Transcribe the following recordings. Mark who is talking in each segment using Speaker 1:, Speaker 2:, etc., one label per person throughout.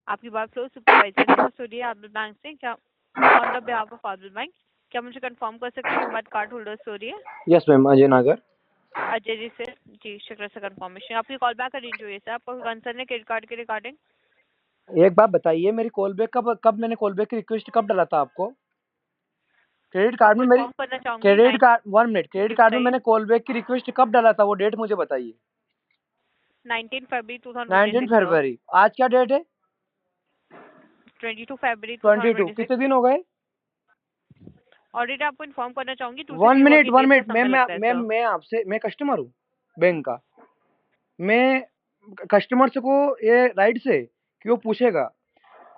Speaker 1: आपकी बात flow supervisor के साथ हो रही है आदिल बैंक से। क्या on the behalf of Adil bank, क्या मुझे कंफर्म कर सकते हैं कि बात कार्ड होल्डर से हो रही है?
Speaker 2: यस मैम, अजय नागर।
Speaker 1: अजय जी से जी, शुक्र से कंफर्मेशन। आपकी कॉल बैक अरेंज हुई है सर। आपको कंसर्न है क्रेडिट कार्ड के रिगार्डिंग?
Speaker 2: एक बात बताइए, मेरी कॉल बैक कब मैंने कॉल बैक की रिक्वेस्ट कब डाला था आपको? क्रेडिट कार्ड
Speaker 1: आपको
Speaker 2: में मेरी
Speaker 1: इन्फॉर्म करना चाहूंगी
Speaker 2: क्रेडिट कार्ड 1 मिनट, क्रेडिट
Speaker 1: जी
Speaker 2: कार्ड में
Speaker 1: बताइए।
Speaker 2: मैंने कॉल बैक की रिक्वेस्ट कब डाला था? वो डेट मुझे बताइए।
Speaker 1: 19 फरवरी
Speaker 2: 19
Speaker 1: 2026 सर।
Speaker 2: फरवरी। आज क्या डेट है?
Speaker 1: 22 फरवरी
Speaker 2: 22।
Speaker 1: 2026।
Speaker 2: कितने दिन हो गए?
Speaker 1: ऑडिट आपको इन्फॉर्म करना चाहूंगी 2 से
Speaker 2: one
Speaker 1: 3
Speaker 2: minute
Speaker 1: working
Speaker 2: one
Speaker 1: days का
Speaker 2: मिनट
Speaker 1: समय
Speaker 2: मैम,
Speaker 1: लगता है सर।
Speaker 2: मैं कस्टमर हूँ बैंक का। मैं कस्टमर से को ये राइट से कि वो पूछेगा।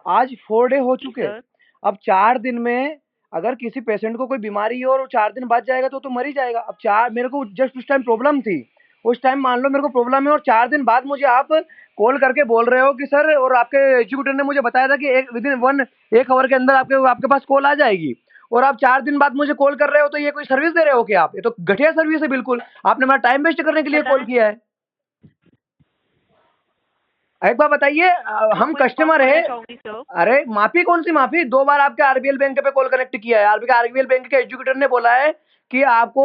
Speaker 2: आज 4 डे हो
Speaker 1: जी
Speaker 2: चुके।
Speaker 1: सर।
Speaker 2: अब 4 दिन में अगर किसी पेशेंट को कोई बीमारी हो और वो 4 दिन बाद जाएगा तो मर ही जाएगा। अब चार मेरे को जस्ट उस टाइम प्रॉब्लम थी, उस टाइम मान लो मेरे को प्रॉब्लम है और 4 दिन बाद मुझे आप कॉल करके बोल रहे हो कि सर, और आपके एग्जीक्यूटिव ने मुझे बताया था कि एक आवर के अंदर आपके पास कॉल आ जाएगी, और आप 4 दिन बाद मुझे कॉल कर रहे हो। तो ये कोई सर्विस दे रहे हो क्या आप? ये तो घटिया सर्विस है बिल्कुल। आपने हमारा टाइम वेस्ट करने के लिए कॉल
Speaker 1: बताएं।
Speaker 2: किया है। एक बार बताइए, हम
Speaker 1: आपको इन्फॉर्म
Speaker 2: कस्टमर है।
Speaker 1: करना चाहूंगी सर।
Speaker 2: अरे माफी कौन सी माफी? 2 बार आपके आरबीएल बैंक पे कॉल कनेक्ट किया है। आरबीएल बैंक के एग्जीक्यूटिव ने बोला है कि आपको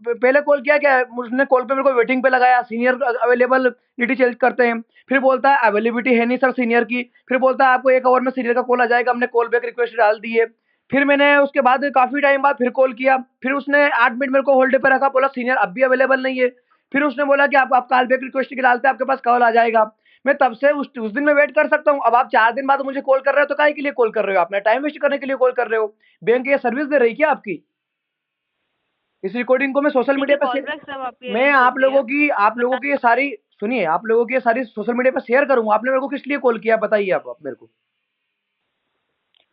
Speaker 2: पहले कॉल किया क्या? उसने कॉल पे मेरे को वेटिंग पे लगाया, सीनियर अवेलेबिलिटी चेक करते हैं। फिर बोलता है अवेलेबिलिटी है नहीं सर सीनियर की। फिर बोलता है आपको 1 आवर में सीनियर का कॉल आ जाएगा। हमने कॉल बैक रिक्वेस्ट डाल दी है। फिर मैंने उसके बाद काफी टाइम बाद फिर कॉल किया। फिर उसने 8 मिनट मेरे को होल्ड पे रखा, बोला सीनियर अब भी अवेलेबल नहीं है। फिर उसने बोला कि आप कॉल बैक रिक्वेस्ट डालते हैं, आपके पास कॉल आ जाएगा। मैं तब से उस दिन में वेट कर सकता हूँ। अब आप 4 दिन बाद मुझे कॉल कर रहे हो तो काहे के लिए कॉल कर रहे हो? आपने टाइम वेस्ट करने के लिए कॉल कर रहे हो। बैंक ये सर्विस दे रही है क्या आपकी? इस रिकॉर्डिंग को मैं सोशल मीडिया
Speaker 1: देखिए
Speaker 2: पे
Speaker 1: कॉल
Speaker 2: शेयर,
Speaker 1: बैक सब आपकी
Speaker 2: मैं
Speaker 1: अरेंज होती है।
Speaker 2: आप लोगों
Speaker 1: बता
Speaker 2: की ये सारी, सुनिए, आप लोगों की ये सारी सोशल मीडिया पे शेयर करूंगा। आपने मेरे को किस लिए कॉल किया बताइए आप मेरे को।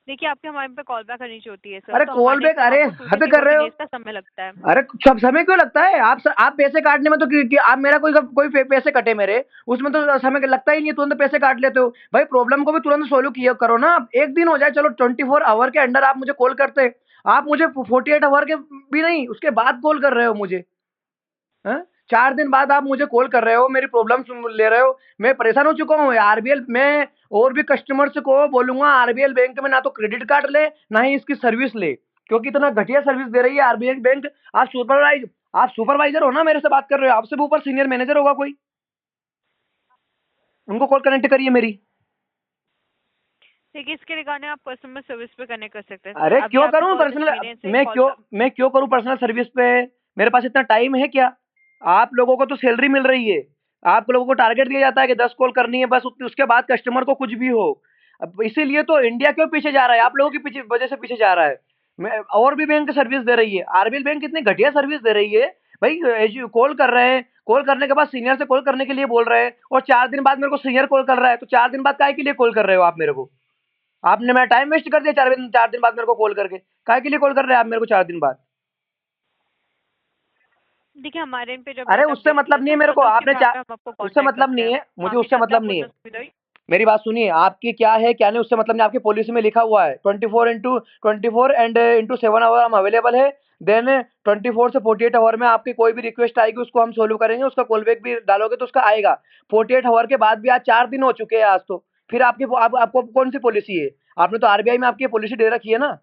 Speaker 1: देखिए आपके हमारे पे कॉल बैक अरेंज होती है सर,
Speaker 2: अरे
Speaker 1: तो
Speaker 2: कॉल
Speaker 1: हमारे
Speaker 2: बैक,
Speaker 1: इसमें
Speaker 2: अरे
Speaker 1: आपको 2 से
Speaker 2: हद
Speaker 1: 3
Speaker 2: कर रहे
Speaker 1: वर्किंग
Speaker 2: हो।
Speaker 1: डेज का समय लगता है।
Speaker 2: अरे सब समय क्यों लगता है? आप पैसे काटने में तो कि आप मेरा कोई पैसे कटे मेरे, उसमें तो समय लगता ही नहीं है, तुरंत पैसे काट लेते हो भाई। प्रॉब्लम को भी तुरंत सोल्व किया करो ना। आप एक दिन हो जाए चलो, 24 आवर के अंडर आप मुझे कॉल करते। आप मुझे 48 आवर के भी नहीं, उसके बाद कॉल कर रहे हो मुझे। हाँ? 4 दिन बाद आप मुझे कॉल कर रहे हो, मेरी प्रॉब्लम सुन ले रहे हो। मैं परेशान हो चुका हूँ आरबीएल में। और भी कस्टमर्स को बोलूंगा आरबीएल बैंक में ना तो क्रेडिट कार्ड ले, ना ही इसकी सर्विस ले, क्योंकि इतना घटिया सर्विस दे रही है आरबीएल बैंक। आप सुपरवाइजर हो ना, मेरे से बात कर रहे हो। आपसे भी ऊपर सीनियर मैनेजर होगा कोई, उनको कॉल कनेक्ट करिए मेरी।
Speaker 1: देखिए इसके रिगार्डिंग आप कस्टमर सर्विस पे कनेक्ट कर सकते हैं सर।
Speaker 2: अरे
Speaker 1: अभी
Speaker 2: क्यों
Speaker 1: आपकी
Speaker 2: करूं
Speaker 1: कॉल
Speaker 2: पर्सनल?
Speaker 1: एक्सपीरियंस है कॉल बैक।
Speaker 2: मैं क्यों करूं पर्सनल सर्विस पे? मेरे पास इतना टाइम है क्या? आप लोगों को तो सैलरी मिल रही है। आप लोगों को टारगेट दिया जाता है कि 10 कॉल करनी है बस, उसके बाद कस्टमर को कुछ भी हो। अब इसीलिए तो इंडिया क्यों पीछे जा रहा है? आप लोगों की पीछे वजह से पीछे जा रहा है। और भी बैंक सर्विस दे रही है, आरबीएल बैंक कितनी घटिया सर्विस दे रही है भाई। कॉल कर रहे हैं, कॉल करने के बाद सीनियर से कॉल करने के लिए बोल रहे हैं, और 4 दिन बाद मेरे को सीनियर कॉल कर रहा है। तो 4 दिन बाद काय के लिए कॉल कर रहे हो आप मेरे को? आपने मेरा टाइम वेस्ट कर दिया। 4 दिन बाद मेरे को कॉल करके काय के लिए कॉल कर रहे हैं आप मेरे को 4 दिन बाद?
Speaker 1: देखिए हमारे इन पे जब
Speaker 2: अरे
Speaker 1: डेटा
Speaker 2: उससे
Speaker 1: अपडेट होता
Speaker 2: मतलब
Speaker 1: है
Speaker 2: नहीं
Speaker 1: तो
Speaker 2: है मेरे को।
Speaker 1: फर्दर उसके बेhalf पे हम आपको
Speaker 2: उससे
Speaker 1: कांटेक्ट
Speaker 2: मतलब
Speaker 1: करते
Speaker 2: नहीं
Speaker 1: हैं।
Speaker 2: है मुझे,
Speaker 1: माफी
Speaker 2: उससे
Speaker 1: चाहते हैं
Speaker 2: मतलब
Speaker 1: आपको
Speaker 2: नहीं
Speaker 1: इतना
Speaker 2: है।
Speaker 1: सुविधा हुई।
Speaker 2: मेरी बात सुनिए, आपकी क्या है क्या नहीं उससे मतलब नहीं। आपकी पॉलिसी में लिखा हुआ है 24 एंड इंटू 7 आवर हम अवेलेबल है। देन 24 से 48 आवर में आपकी कोई भी रिक्वेस्ट आएगी उसको हम सोल्व करेंगे। उसका कॉल बैक भी डालोगे तो उसका आएगा। 48 आवर के बाद भी आज 4 दिन हो चुके हैं आज तो। फिर आपको कौन सी पॉलिसी है? आपने तो आरबीआई में आपकी पॉलिसी दे रखी है ना।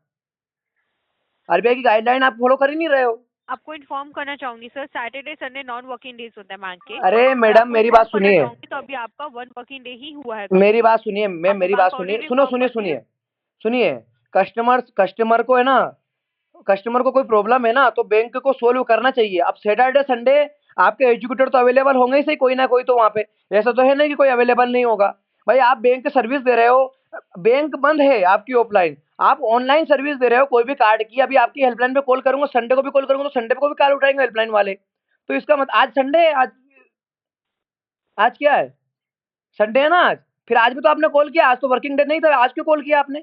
Speaker 2: आरबीआई की गाइडलाइन आप फॉलो कर ही नहीं रहे हो।
Speaker 1: आपको इन्फॉर्म करना चाहूंगी sir, Saturday Sunday non working days होते हैं बैंक के।
Speaker 2: अरे
Speaker 1: मैं
Speaker 2: मैडम
Speaker 1: आपको
Speaker 2: मेरी
Speaker 1: इन्फॉर्म
Speaker 2: बात
Speaker 1: करना
Speaker 2: सुनिए,
Speaker 1: चाहूंगी तो अभी आपका 1 वर्किंग डे ही हुआ है
Speaker 2: मेरी
Speaker 1: कंप्लीट।
Speaker 2: बात सुनिए मैम,
Speaker 1: आपको
Speaker 2: मेरी बात
Speaker 1: बैंक
Speaker 2: सुनिए,
Speaker 1: ऑलरेडी
Speaker 2: सुनो
Speaker 1: इन्फॉर्म
Speaker 2: सुनिए
Speaker 1: करती है।
Speaker 2: सुनिए सुनिए। कस्टमर को है ना, कस्टमर को कोई प्रॉब्लम है ना तो बैंक को सोल्व करना चाहिए। अब सैटरडे संडे आपके एजुकेटर तो अवेलेबल होंगे ही सही, कोई ना कोई तो वहाँ पे। ऐसा तो है नहीं कि कोई अवेलेबल नहीं होगा। भाई आप बैंक की सर्विस दे रहे हो, बैंक बंद है आपकी ऑफलाइन, आप ऑनलाइन सर्विस दे रहे हो कोई भी कार्ड की। अभी आपकी हेल्पलाइन पे कॉल करूंगा, संडे को भी कॉल करूंगा तो संडे को भी कॉल उठाएंगे हेल्पलाइन वाले। तो इसका मतलब आज संडे है, आज क्या है? संडे है ना आज। फिर आज भी तो आपने कॉल किया, आज तो वर्किंग डे नहीं था, आज क्यों कॉल किया आपने?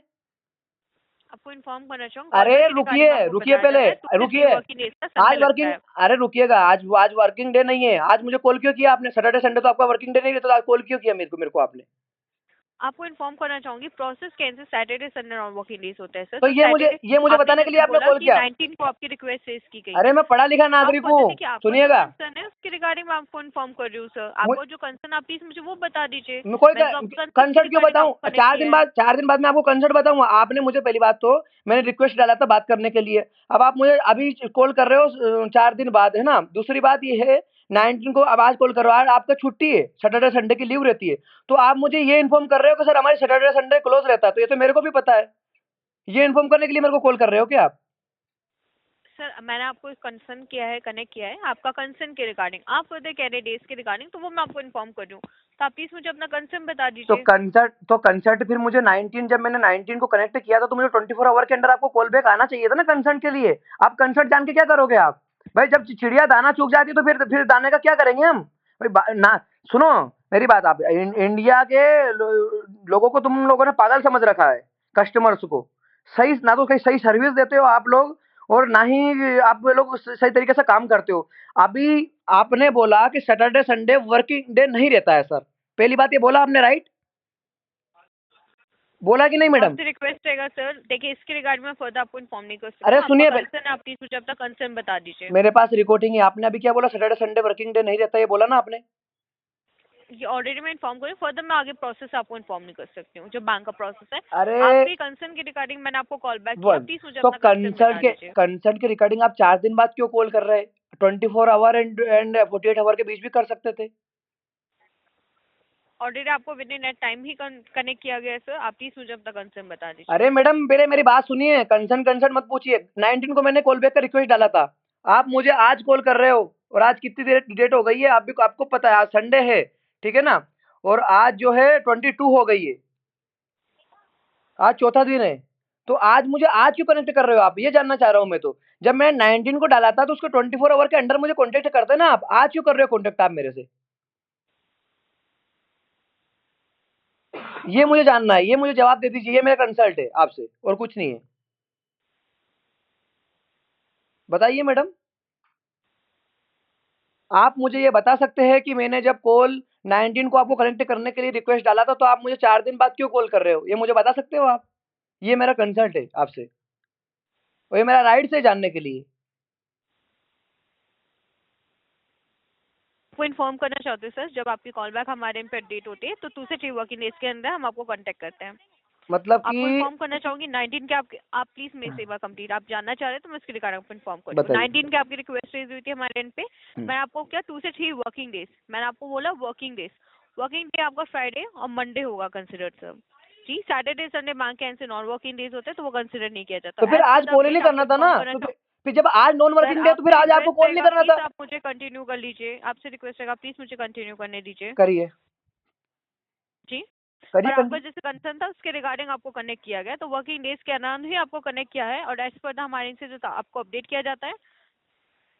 Speaker 1: आपको इन्फॉर्म करना चाहूँ कॉल
Speaker 2: अरे
Speaker 1: बैक के रिगार्डिंग
Speaker 2: रुकिए
Speaker 1: आपको
Speaker 2: रुकिए
Speaker 1: बताया जा
Speaker 2: पहले,
Speaker 1: रहा है 2 से 3
Speaker 2: रुकिए।
Speaker 1: वर्किंग डेज का समय
Speaker 2: आज
Speaker 1: लगता
Speaker 2: वर्किंग,
Speaker 1: है।
Speaker 2: अरे रुकिएगा, आज वर्किंग डे नहीं है। आज मुझे कॉल क्यों किया आपने? सैटरडे संडे तो आपका वर्किंग डे नहीं रहता, तो आज कॉल क्यों किया मेरे को आपने?
Speaker 1: आपको इन्फॉर्म करना चाहूंगी, प्रोसेस कैसे Saturday Sunday non working days होता है सर।
Speaker 2: तो ये मुझे बताने के लिए आपने कॉल किया।
Speaker 1: 19 को आपकी रिक्वेस्ट रेज की गई।
Speaker 2: अरे मैं पढ़ा लिखा नागरिक हूँ, सुनिएगा।
Speaker 1: कंसर्न है उसके रिगार्डिंग मैं आपको इन्फॉर्म कर रही हूँ सर। आपको जो कंसर्न आप प्लीज मुझे वो बता दीजिए।
Speaker 2: मैं कोई कंसर्ट क्यों बताऊं? 4 दिन बाद मैं आपको कंसर्ट बताऊंगा। आपने मुझे पहली बात तो मैंने रिक्वेस्ट डाला था बात करने के लिए, अब आप मुझे अभी कॉल कर रहे हो 4 दिन बाद, है ना। दूसरी बात ये है 19 को अब आज कॉल करो, आज आपका छुट्टी है, सैटरडे संडे की लीव रहती है, तो आप मुझे ये इन्फॉर्म कर रहे हो कि सर हमारे सैटरडे संडे क्लोज रहता है, तो ये तो मेरे को भी पता है। ये इन्फॉर्म करने के लिए मेरे को कॉल कर रहे हो क्या आप?
Speaker 1: सर मैंने आपको कंसर्न किया है, कनेक्ट किया है आपका कंसर्न के रिगार्डिंग, आप फर्दर कह रहे डेज के रिगार्डिंग, तो वो मैं आपको इन्फॉर्म कर रही हूँ। तो आप प्लीज मुझे अपना कंसर्न बता दीजिए।
Speaker 2: तो कंसर्ट फिर मुझे 19, जब मैंने 19 को कनेक्ट किया था तो मुझे 24 आवर के अंदर आपको कॉल बैक आना चाहिए था ना कंसर्ट के लिए। आप कंसर्ट जान के क्या करोगे आप? भाई जब चिड़िया दाना चूक जाती है तो फिर दाने का क्या करेंगे हम? भाई ना, सुनो मेरी बात। आप इंडिया के लोगों को तुम लोगों ने पागल समझ रखा है, कस्टमर्स को। सही ना तो कहीं सही सर्विस देते हो आप लोग, और ना ही आप लोग सही तरीके से काम करते हो। अभी आपने बोला कि सैटरडे संडे वर्किंग डे नहीं रहता है सर, पहली बात ये बोला आपने, राइट? बोला कि नहीं मैडम?
Speaker 1: आपसे रिक्वेस्ट रहेगा सर, देखिए इसके रिगार्ड में फर्दर आपको इन्फॉर्म नहीं कर सकती।
Speaker 2: अरे सुनिए,
Speaker 1: कंसर्न आप प्लीज मुझे अपना कंसर्न बता दीजिए।
Speaker 2: मेरे पास रिकॉर्डिंग है। आपने अभी क्या बोला? सैटरडे संडे वर्किंग डे नहीं रहता, ये बोला ना आपने?
Speaker 1: ये ऑलरेडी मैं इन्फॉर्म करूँ, फर्दर मैं आगे प्रोसेस आपको इन्फॉर्म नहीं कर सकती हूँ, जो बैंक का प्रोसेस है।
Speaker 2: अरे
Speaker 1: आपके कंसर्न के रिगार्डिंग मैंने आपको कॉल बैक किया, प्लीज मुझे
Speaker 2: तो
Speaker 1: अपना कंसर्न बता दीजिए।
Speaker 2: कंसर्ट के रिगार्डिंग आप 4 दिन बाद क्यों कॉल कर रहे हैं? 24 आवर एंड 48 आवर के बीच भी कर सकते थे।
Speaker 1: ऑलरेडी आपको with in net time he connect किया गया है सर, आप प्लीज मुझे अपना कंसर्न बता दीजिए।
Speaker 2: अरे मैडम मेरी बात सुनिए, कंसर्न मत पूछिए। 19 को मैंने कॉल बैक का रिक्वेस्ट डाला था, आप मुझे आज कॉल कर रहे हो, और आज कितनी डेट हो गई है आपको पता है, आज संडे है, ठीक है ना। और आज जो है 22 हो गई है, आज चौथा दिन है। तो आज मुझे आज क्यों कनेक्ट कर रहे हो आप, ये जानना चाह रहा हूँ मैं तो। जब मैं 19 को डाला था तो उसको 24 आवर के अंडर मुझे कॉन्टेक्ट करते ना आप, आज क्यों कर रहे हो कॉन्टेक्ट आप मेरे से? ये मुझे जानना है, ये मुझे जवाब दे दीजिए, ये मेरा कंसल्ट है आपसे और कुछ नहीं है। बताइए मैडम, आप मुझे ये बता सकते हैं कि मैंने जब कॉल 19 को आपको कनेक्ट करने के लिए रिक्वेस्ट डाला था तो आप मुझे 4 दिन बाद क्यों कॉल कर रहे हो, ये मुझे बता सकते हो आप? ये मेरा कंसल्ट है आपसे, और ये मेरा राइट है जानने के लिए।
Speaker 1: आपको इन्फॉर्म करना चाहते हैं सर, जब आपकी कॉल बैक हमारे इन पर अपडेट होती है तो 2 से 3 वर्किंग डेज के अंदर हम आपको कांटेक्ट करते हैं।
Speaker 2: मतलब
Speaker 1: आपको
Speaker 2: कि
Speaker 1: इन्फॉर्म करना चाहूंगी 19 के आप प्लीज मेरी सेवा कंप्लीट आप जानना चाह रहे हैं तो मैं उसके रिगार्डिंग आपको इन्फॉर्म करूँ।
Speaker 2: बताइए।
Speaker 1: 19 के आपकी रिक्वेस्ट रेज हुई थी हमारे एंड पे, मैं आपको क्या 2 से 3 वर्किंग डेज, मैंने आपको बोला वर्किंग डेज। वर्किंग डे आपका फ्राइडे और मंडे होगा कंसिडर सर जी। सैटरडे संडे बैंक के एंड से नॉन वर्किंग डेज होते हैं तो वो कंसिडर नहीं किया जाता।
Speaker 2: तो फिर आज कॉल ही नहीं करना था ना, तो फिर जब आज नॉन वर्किंग डे तो फिर आज आपको कॉल नहीं करना था।
Speaker 1: आप मुझे कंटिन्यू कर लीजिए, आपसे रिक्वेस्ट है प्लीज मुझे कंटिन्यू करने दीजिए।
Speaker 2: करिए
Speaker 1: जी
Speaker 2: करिए
Speaker 1: और आपका जैसे कंसर्न था उसके रिगार्डिंग आपको कनेक्ट किया गया, तो वर्किंग डेज के अराउंड ही आपको कनेक्ट किया है, और एज पर हमारे इनसे जो आपको अपडेट किया जाता है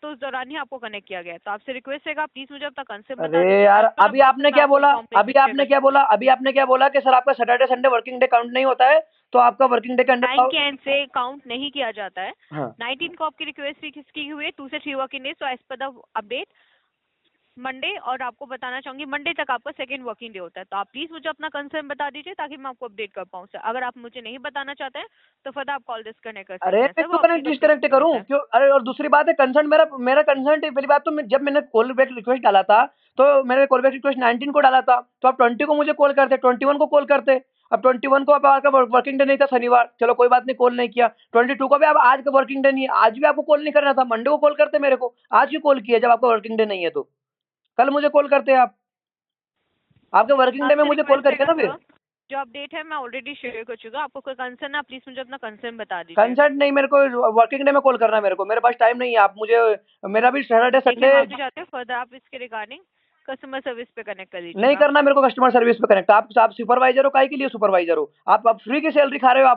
Speaker 1: तो उस दौरान ही आपको कनेक्ट किया गया है। तो आपसे रिक्वेस्ट है प्लीज मुझे अपना कंसर्न बता
Speaker 2: अरे
Speaker 1: दीजिए।
Speaker 2: यार
Speaker 1: As per the
Speaker 2: अभी
Speaker 1: process
Speaker 2: आपने
Speaker 1: मैं
Speaker 2: क्या
Speaker 1: आपको
Speaker 2: बोला,
Speaker 1: inform
Speaker 2: अभी आपने क्या बोला, अभी आपने क्या बोला कि सर आपका Saturday Sunday working day count नहीं होता है, तो आपका वर्किंग डे के अंडर
Speaker 1: बैंक के एंड से काउंट नहीं किया जाता है।
Speaker 2: हाँ
Speaker 1: 19 को आपकी रिक्वेस्ट की हुई है 2 से 3 वर्किंग डेज, तो as per the update Monday, और आपको बताना चाहूंगी मंडे तक आपका सेकंड वर्किंग डे होता है। तो आप प्लीज मुझे अपना कंसर्न बता दीजिए ताकि मैं आपको अपडेट कर पाऊँ सर। अगर आप मुझे नहीं बताना चाहते हैं तो फिर आप कॉल डिस्कनेक्ट कर सकते
Speaker 2: अरे
Speaker 1: हैं
Speaker 2: मैं
Speaker 1: सर, वो
Speaker 2: क्यों
Speaker 1: आपकी
Speaker 2: कनेक्ट डिस्कनेक्ट करूं क्यों? अरे और दूसरी बात है कंसर्ट मेरा कंसर्ट है। पहली बात तो जब मैंने कॉल बैक रिक्वेस्ट डाला था तो मैंने कॉल बैक रिक्वेस्ट 19 को डाला था, तो आप 20 को मुझे कॉल करते, 21 को कॉल करते। अब 21 को आपका वर्किंग डे नहीं था, शनिवार, चलो कोई बात नहीं, कॉल नहीं किया। 22 को भी अब आज का वर्किंग डे नहीं है, आज भी आपको कॉल नहीं करना था, मंडे को कॉल करते मेरे को। आज क्यों कॉल किया जब आपका वर्किंग डे नहीं है? तो कल मुझे कॉल करते आप, आपके वर्किंग डे में मुझे कॉल करिए ना फिर।
Speaker 1: जो अपडेट है मैं ऑलरेडी शेयर कर चुका, आपको कोई कंसर्न है प्लीज मुझे अपना कंसर्न बता दीजिए।
Speaker 2: कंसर्ट नहीं, मेरे को वर्किंग डे में कॉल करना है, मेरे पास टाइम नहीं है। आप मुझे, मेरा भी सैटरडे संडे
Speaker 1: चाहते हैं फर्दर आप इसके रिगार्डिंग कस्टमर सर्विस पे कनेक्ट कर लीजिए।
Speaker 2: नहीं करना मेरे को कस्टमर सर्विस पे कनेक्ट। आप सुपरवाइजर हो, काहे के लिए सुपरवाइजर हो? आप फ्री की सैलरी खा रहे हो,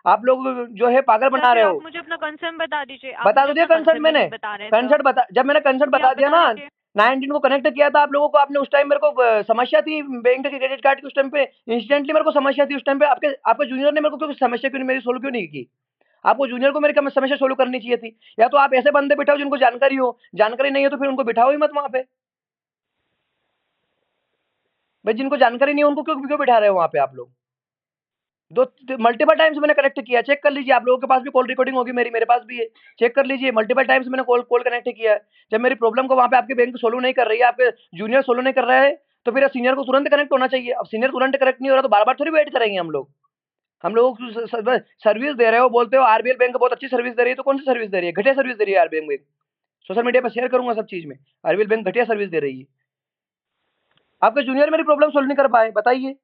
Speaker 2: आप लोग जो है पागल बना रहे हो।
Speaker 1: मुझे अपना कंसर्न बता दीजिए।
Speaker 2: बता दो दिया कंसर्ट मैंने, कंसर्ट बता, जब मैंने कंसर्ट बता दिया ना 19 को कनेक्ट किया था आप लोगों को, आपने उस टाइम मेरे को समस्या थी बैंक के क्रेडिट कार्ड की, उस टाइम पे इंस्टेंटली मेरे को समस्या थी। उस टाइम पे आपके जूनियर ने मेरे को समस्या क्यों नहीं मेरी सोल्व क्यों नहीं की? आपको जूनियर को मेरी समस्या सोल्व करनी चाहिए थी। या तो आप ऐसे बंदे बिठाओ जिनको जानकारी हो, जानकारी नहीं है तो फिर उनको बिठाओ ही मत वहां पे। भाई जिनको जानकारी नहीं है उनको क्यों क्यों बिठा रहे हो वहाँ पे आप लोग? दो मल्टीपल टाइम्स मैंने कनेक्ट किया, चेक कर लीजिए, आप लोगों के पास भी कॉल रिकॉर्डिंग होगी, मेरे पास भी है, चेक कर लीजिए, मल्टीपल टाइम्स मैंने कॉल कॉल कनेक्ट किया है। जब मेरी प्रॉब्लम को वहाँ पे आपके बैंक सोल्व नहीं कर रही है, आपके जूनियर सोल्व नहीं कर रहा है, तो फिर सीनियर को तुरंत कनेक्ट होना चाहिए। अब सीनियर तुरंत कनेक्ट नहीं हो रहा तो बार बार थोड़ी वेट करेंगे हम लोग। हम लोगों को सर्विस दे रहे हो, बोलते हो आरबीएल बैंक बहुत अच्छी सर्विस दे रही है, तो कौन सी सर्विस दे रही है? घटिया सर्विस दे रही है आरबीएल बैंक। सोशल मीडिया पर शेयर करूंगा सब चीज में, आरबीएल बैंक घटिया सर्विस दे रही है। आपके जूनियर मेरी प्रॉब्लम सोल्व नहीं कर पाए, बताइए।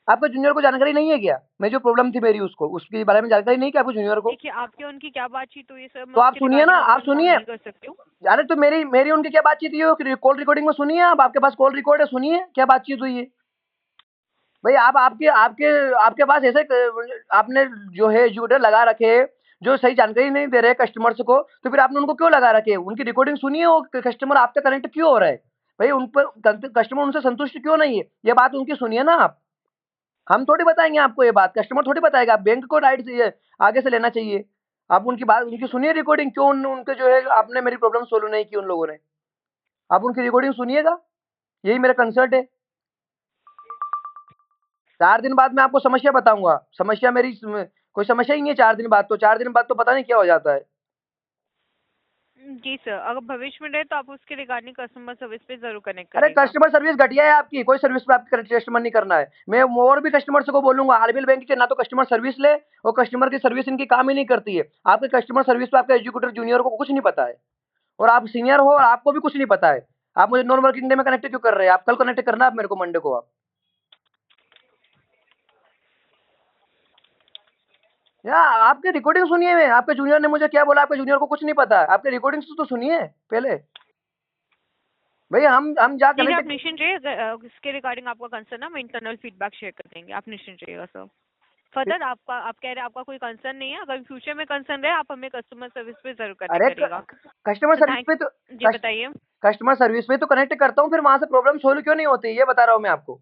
Speaker 2: आपके जूनियर को जानकारी नहीं है क्या? मैं जो प्रॉब्लम थी मेरी उसको, उसके बारे में जानकारी नहीं क्या आपको जूनियर को?
Speaker 1: देखिए आपके उनकी क्या बातचीत हुई सर, मैं
Speaker 2: तो आप
Speaker 1: उसके
Speaker 2: सुनिए ना,
Speaker 1: रिगार्डिंग आपको
Speaker 2: आप
Speaker 1: इन्फॉर्म
Speaker 2: सुनिए।
Speaker 1: नहीं कर सकती हूँ।
Speaker 2: अरे तो मेरी मेरी उनकी क्या बातचीत हुई है कॉल रिकॉर्डिंग में सुनिए आप, आपके पास कॉल रिकॉर्ड है, सुनिए क्या बातचीत हुई है। भाई आप आपके आपके आपके पास ऐसे आपने जो है एजुकेटर लगा रखे हैं, जो सही जानकारी नहीं दे रहे कस्टमर्स को, तो फिर आपने उनको क्यों लगा रखे? उनकी रिकॉर्डिंग सुनिए, वो कस्टमर आपसे कनेक्ट क्यों हो रहा है? भाई उन पर कस्टमर उनसे संतुष्ट क्यों नहीं है, ये बात उनकी सुनिए ना आप। हम थोड़ी बताएंगे आपको ये बात, कस्टमर थोड़ी बताएगा। आप बैंक को राइट से आगे से लेना चाहिए। आप उनकी बात उनकी सुनिए रिकॉर्डिंग, क्यों उनके जो है आपने मेरी प्रॉब्लम सोल्व नहीं की उन लोगों ने। आप उनकी रिकॉर्डिंग सुनिएगा, यही मेरा कंसर्ट है। 4 दिन बाद मैं आपको समस्या बताऊंगा, समस्या मेरी कोई समस्या ही नहीं है। 4 दिन बाद तो 4 दिन बाद तो पता नहीं क्या हो जाता है।
Speaker 1: जी सर, अगर भविष्य में रहे तो आप उसके रिगार्डिंग कस्टमर सर्विस पे जरूर कनेक्ट
Speaker 2: अरे
Speaker 1: करिएगा।
Speaker 2: कस्टमर सर्विस घटिया है आपकी, कोई सर्विस पे आपकी कस्टमर नहीं करना है। मैं और भी कस्टमर को बोलूंगा, आरबीएल बैंक के ना तो कस्टमर सर्विस ले, और कस्टमर की सर्विस इनकी काम ही नहीं करती है। आपके कस्टमर सर्विस पे आपका एजुकेटर जूनियर को कुछ नहीं पता है, और आप सीनियर हो और आपको भी कुछ नहीं पता है। आप मुझे नॉन वर्किंग डे में कनेक्ट क्यों कर रहे हैं? आप कल कनेक्ट करना, आप मेरे को मंडे को आप। या आपकी रिकॉर्डिंग सुनिए, मैं आपके जूनियर ने मुझे क्या बोला, आपके जूनियर को कुछ नहीं पता है, आपके रिकॉर्डिंग तो सुनिए पहले। भाई हम जा
Speaker 1: ठीक है, आप
Speaker 2: कनेक्ट।
Speaker 1: निश्चिंत रहिए, इसके रिगार्डिंग आपका कंसर्न है, हम इंटरनल फीडबैक शेयर कर देंगे, आप निश्चिंत रहिएगा सर। फर्दर आपका आप कह रहे हैं आपका कोई कंसर्न नहीं है, अगर फ्यूचर में कंसर्न रहे आप हमें कस्टमर सर्विस पे जरूर कनेक्ट
Speaker 2: अरे
Speaker 1: करिएगा।
Speaker 2: कस्टमर
Speaker 1: तो
Speaker 2: सर्विस
Speaker 1: थैंक
Speaker 2: पे तो
Speaker 1: जी बताइए।
Speaker 2: कस्टमर सर्विस पे तो कनेक्ट करता हूँ, फिर वहां से प्रॉब्लम सोल्व क्यों नहीं होती, ये बता रहा हूँ मैं आपको।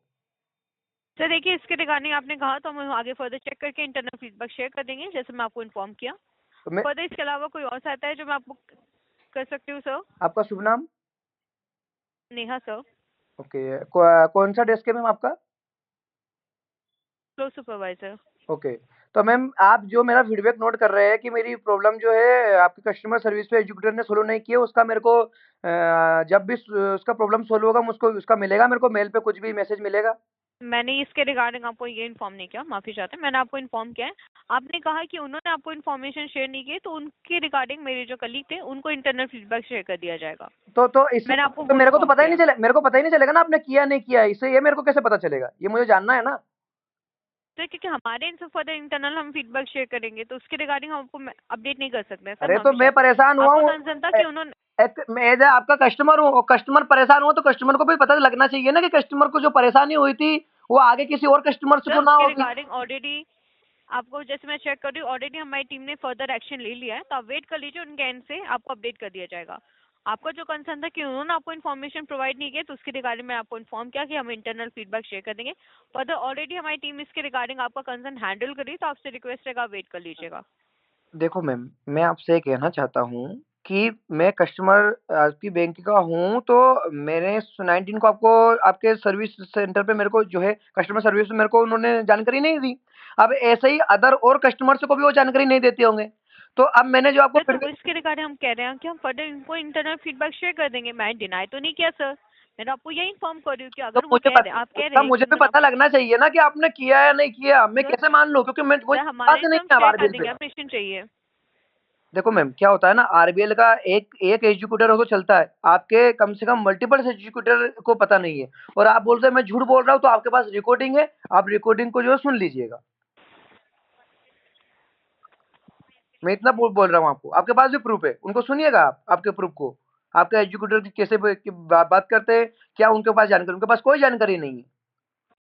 Speaker 1: सर देखिए, इसके रिगार्डिंग आपने कहा तो हम आगे फर्दर चेक करके इंटरनल फीडबैक शेयर कर देंगे, जैसे मैं आपको इन्फॉर्म किया।
Speaker 2: तो मैं
Speaker 1: फर्दर इसके अलावा कोई और सहायता है जो मैं आपको कर सकती हूँ सर?
Speaker 2: आपका शुभ नाम?
Speaker 1: नेहा सर,
Speaker 2: ओके, कौन सा डेस्क है मैम आपका?
Speaker 1: Flow supervisor.
Speaker 2: ओके, तो मैम आप जो मेरा फीडबैक नोट कर रहे हैं कि मेरी प्रॉब्लम जो है आपकी कस्टमर सर्विस पे एजुकेटर ने सोल्व नहीं की है, उसका मेरे को जब भी उसका प्रॉब्लम सोल्व होगा मुझको उसका मिलेगा, मेरे को मेल पे कुछ भी मैसेज मिलेगा?
Speaker 1: मैंने इसके रिगार्डिंग आपको ये इन्फॉर्म नहीं किया, माफी चाहते हैं, मैंने आपको इन्फॉर्म किया है। आपने कहा कि उन्होंने आपको इन्फॉर्मेशन शेयर नहीं की, तो उनके रिगार्डिंग मेरे जो कलीग थे उनको इंटरनल फीडबैक शेयर कर दिया जाएगा।
Speaker 2: तो इससे
Speaker 1: मैंने आपको
Speaker 2: तो
Speaker 1: वो
Speaker 2: मेरे को तो
Speaker 1: इन्फॉर्म
Speaker 2: पता ही
Speaker 1: किया
Speaker 2: नहीं
Speaker 1: है।
Speaker 2: चले, मेरे को पता ही नहीं चलेगा ना आपने किया नहीं किया, इससे ये मेरे को कैसे पता चलेगा, ये मुझे जानना है ना।
Speaker 1: तो क्योंकि हमारे इनसे फर्दर इंटरनल हम फीडबैक शेयर करेंगे, तो उसके रिगार्डिंग हम आपको अपडेट नहीं कर सकते हैं सर,
Speaker 2: अरे तो
Speaker 1: माफी
Speaker 2: मैं
Speaker 1: चाहते हैं।
Speaker 2: परेशान हुआ
Speaker 1: आपका
Speaker 2: हूँ,
Speaker 1: कंसर्न था कि उन्होंने
Speaker 2: मैं एज आपका कस्टमर हूँ, और कस्टमर परेशान हुआ तो कस्टमर को भी पता लगना चाहिए ना कि कस्टमर को जो परेशानी हुई थी वो आगे किसी और कस्टमर से
Speaker 1: सर
Speaker 2: तो ना
Speaker 1: उसके
Speaker 2: होगी।
Speaker 1: रिगार्डिंग ऑलरेडी आपको, जैसे मैं चेक कर रही हूँ, ऑलरेडी हमारी टीम ने फर्दर एक्शन ले लिया है, तो आप वेट कर लीजिए, उनके एंड से आपको अपडेट कर दिया जाएगा। आपका जो कंसर्न था कि उन्होंने आपको इन्फॉर्मेशन प्रोवाइड नहीं किया, तो उसके रिगार्डिंग मैं आपको इन्फॉर्म किया कि हम इंटरनल फीडबैक शेयर कर देंगे। फर्दर ऑलरेडी हमारी टीम इसके रिगार्डिंग आपका कंसर्न हैंडल करी, तो आपसे रिक्वेस्ट है आप वेट कर लीजिएगा।
Speaker 2: देखो मैम, मैं आपसे ये कहना चाहता हूँ कि मैं कस्टमर आपकी बैंक का हूँ, तो मैंने 19 को आपको आपके सर्विस सेंटर पे मेरे को जो है कस्टमर सर्विस में मेरे को उन्होंने जानकारी नहीं दी। अब ऐसे ही अदर और कस्टमर्स को भी वो जानकारी नहीं देते होंगे। तो अब मैंने जो आपको
Speaker 1: सर तो
Speaker 2: फीडबैक,
Speaker 1: इसके रिगार्डिंग हम कह रहे हैं कि हम फर्दर इनको इंटरनल फीडबैक शेयर कर देंगे, मैं डिनाई तो नहीं किया सर, मैंने आपको यही इन्फॉर्म कर रही हूँ कि
Speaker 2: तो
Speaker 1: अगर वो
Speaker 2: मुझे
Speaker 1: कह रहे आप कह रहे
Speaker 2: उसका
Speaker 1: हैं
Speaker 2: मुझे
Speaker 1: कि
Speaker 2: भी
Speaker 1: उन्होंने
Speaker 2: पता लगना चाहिए ना कि आपने किया या नहीं किया, मैं
Speaker 1: सर
Speaker 2: कैसे मान लूँ, क्योंकि मैं मुझे
Speaker 1: सर
Speaker 2: पास
Speaker 1: हमारे
Speaker 2: नहीं
Speaker 1: से हम
Speaker 2: है
Speaker 1: शेयर कर
Speaker 2: आरबीएल
Speaker 1: देंगे,
Speaker 2: पे।
Speaker 1: आप निश्चिंत चाहिए।
Speaker 2: देखो मैम क्या होता है ना, आरबीएल का एक एक एग्जीक्यूटर हो तो चलता है, आपके कम से कम मल्टीपल एग्जीक्यूटर को पता नहीं है, और आप बोलते हैं मैं झूठ बोल रहा हूँ, तो आपके पास रिकॉर्डिंग है, आप रिकॉर्डिंग को जो है सुन लीजिएगा। मैं इतना बोल रहा हूँ आपको, आपके पास भी प्रूफ है, उनको सुनिएगा आप, आपके प्रूफ को। आपके एग्जीक्यूटर की कैसे बात करते हैं, क्या उनके पास जानकारी? उनके पास कोई जानकारी नहीं है।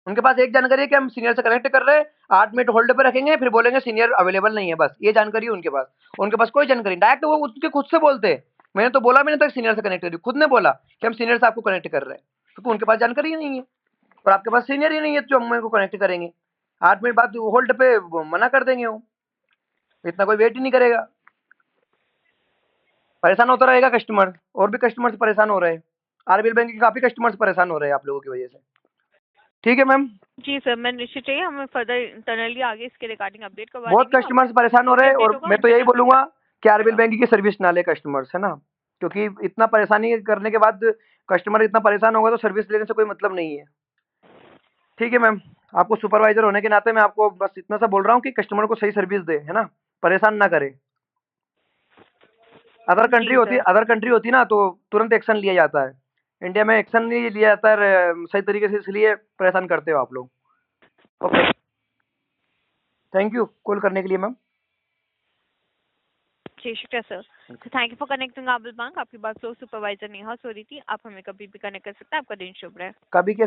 Speaker 2: उनके पास एक जानकारी है कि हम सीनियर से कनेक्ट कर रहे हैं, 8 मिनट होल्ड पे रखेंगे, फिर बोलेंगे सीनियर अवेलेबल नहीं है, बस ये जानकारी है उनके पास। उनके पास कोई जानकारी, डायरेक्ट वो उसके खुद से बोलते हैं। मैंने तो बोला भी नहीं था सीनियर से कनेक्ट करिए, खुद ने बोला कि हम सीनियर से आपको कनेक्ट कर रहे हैं, क्योंकि उनके पास जानकारी ही नहीं है, और आपके पास सीनियर ही नहीं है जो हम मेरे को कनेक्ट करेंगे। 8 मिनट बाद होल्ड पे वो मना कर देंगे, वो इतना कोई वेट ही नहीं करेगा। परेशान होता रहेगा कस्टमर, और भी कस्टमर परेशान हो रहे हैं। आरबीएल बैंक के काफी कस्टमर्स परेशान हो रहे हैं आप लोगों की वजह से। ठीक है मैम,
Speaker 1: जी सर, मैं निश्चित ही हमें फर्दर इंटरनली आगे इसके रिगार्डिंग अपडेट करवा
Speaker 2: बहुत
Speaker 1: देंगे।
Speaker 2: कस्टमर्स परेशान हो रहे हैं
Speaker 1: अपडेट
Speaker 2: और
Speaker 1: होगा
Speaker 2: मैं तो यही
Speaker 1: इंटरनल।
Speaker 2: बोलूंगा कि आरबीएल बैंक की सर्विस ना ले कस्टमर्स, है ना, क्योंकि इतना परेशानी करने के बाद कस्टमर इतना परेशान होगा तो सर्विस लेने से कोई मतलब नहीं है। ठीक है मैम, आपको सुपरवाइजर होने के नाते मैं आपको बस इतना सा बोल रहा हूँ कि कस्टमर को सही सर्विस दे, है ना, परेशान ना करे।
Speaker 1: जी सर।
Speaker 2: अदर कंट्री होती ना तो तुरंत एक्शन लिया जाता है, इंडिया में एक्शन नहीं लिया जाता है सही तरीके से, इसलिए परेशान करते हो आप लोग। ओके, थैंक यू कॉल करने के लिए मैम।
Speaker 1: जी शुक्रिया sir. Thank you for connecting RBL bank. आपकी बात फ्लो सुपरवाइजर नेहा से हो रही थी। आप हमें कभी भी कनेक्ट कर सकते हैं। आपका दिन शुभ रहे।
Speaker 2: कभी के